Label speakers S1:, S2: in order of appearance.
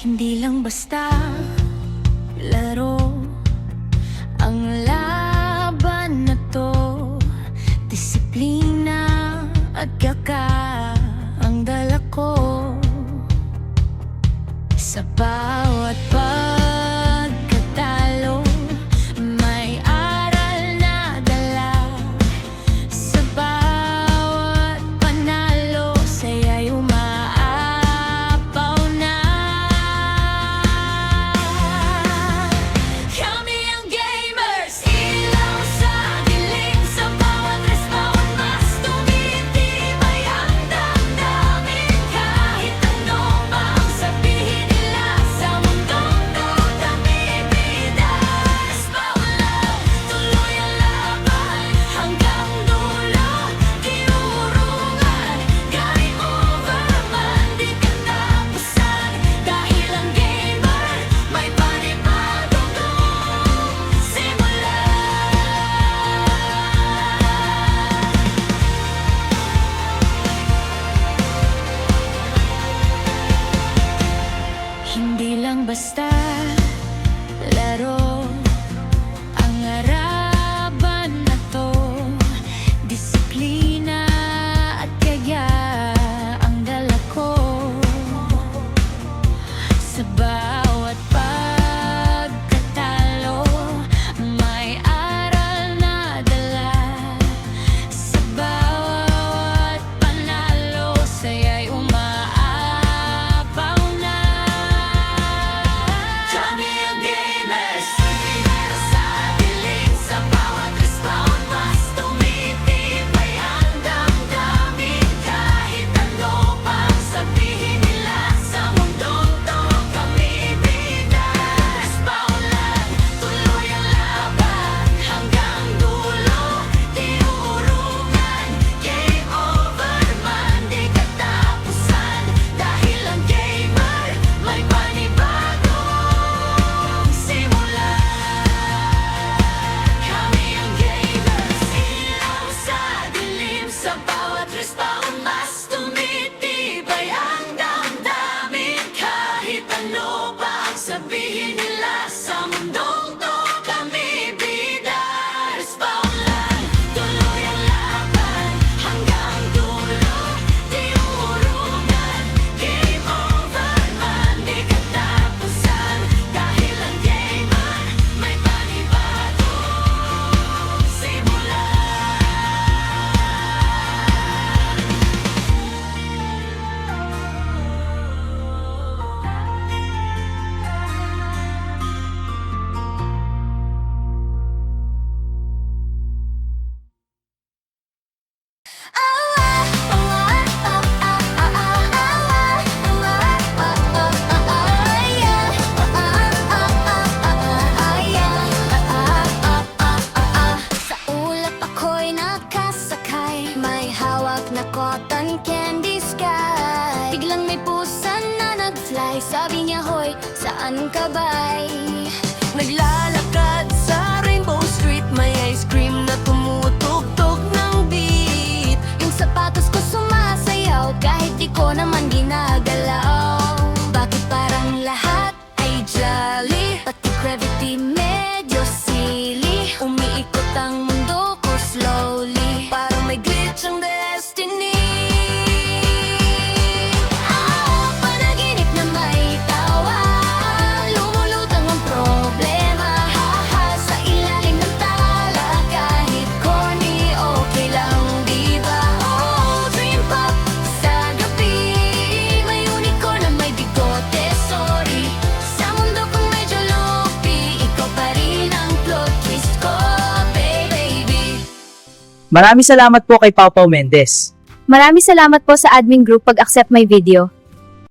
S1: Hindi lang basta laro ang laban na to. Disiplina at yakat ang dala ko. Sa bawat pagkatalo may aral na dala. Sa bawat panalo saya'y umaapaw na. Kami ang gamers, ilaw sa dilim. Sa bawat respawn mas tumitibay ang damdamin. Kahit ano pa ang sabihin nila, sa mundong to kami bida. Respawn lang, tuloy ang laban hanggang dulo. Di urungan, game over man di katapusan. Dahil ang gamer may panibagong simula. Hindi lang basta laro ang araban na to. Disiplina at kaya ang dala ko. Sa bawat pagkatalo may aral na dala. Sa bawat panalo saya'y umaapaw na. Kami ang gamers, sa dilim. Sa bawat respawn mas tumitibay ang damdamin. Kahit ano pa ang sabihin nila, sa mundong to kami bida. Respawn lang, tuloy ang laban hanggang dulo. Di urungan, game over man di katapusan. Dahil ang gamer may panibagong simula. Kami ang gamers, ilaw sa dilim. Sa bawat respawn mas tumitibay ang damdamin. Kahit ano pa ang sabihin nila, sa mundong to kami bida. Respawn lang, tuloy ang laban hanggang dulo. Di urungan, game over man di katapusan. Dahil ang gamer may panibagong simula. Sa ulap ako'y nakasakay, may hawak na cotton candy sky. Biglang may pusa na nag-fly, sabi niya, hoy, saan ka ba'y? Naglalakad sa Rainbow Street, may ice cream na tumutugtog ng beat. Yung sapatos ko sumasayaw, kahit di ko naman ginagalaw. Bakit parang lahat ay jolly, pati gravity medyo silly. Umiikot ang mundo ko slowly, parang may glitch ang destiny. Panaginip na may tawa, lumulutang ang problema. Haha, sa ilalim ng tala, kahit corny, okay lang, diba? Oh, dream pop sa gabi, may unicorn na may bigote, sorry. Sa mundo kong medyo loopy, ikaw pa rin ang plot twist ko, baby.
S2: Maraming salamat po kay Pau Pau Mendez.
S3: Maraming salamat po sa admin group pag-accept my video.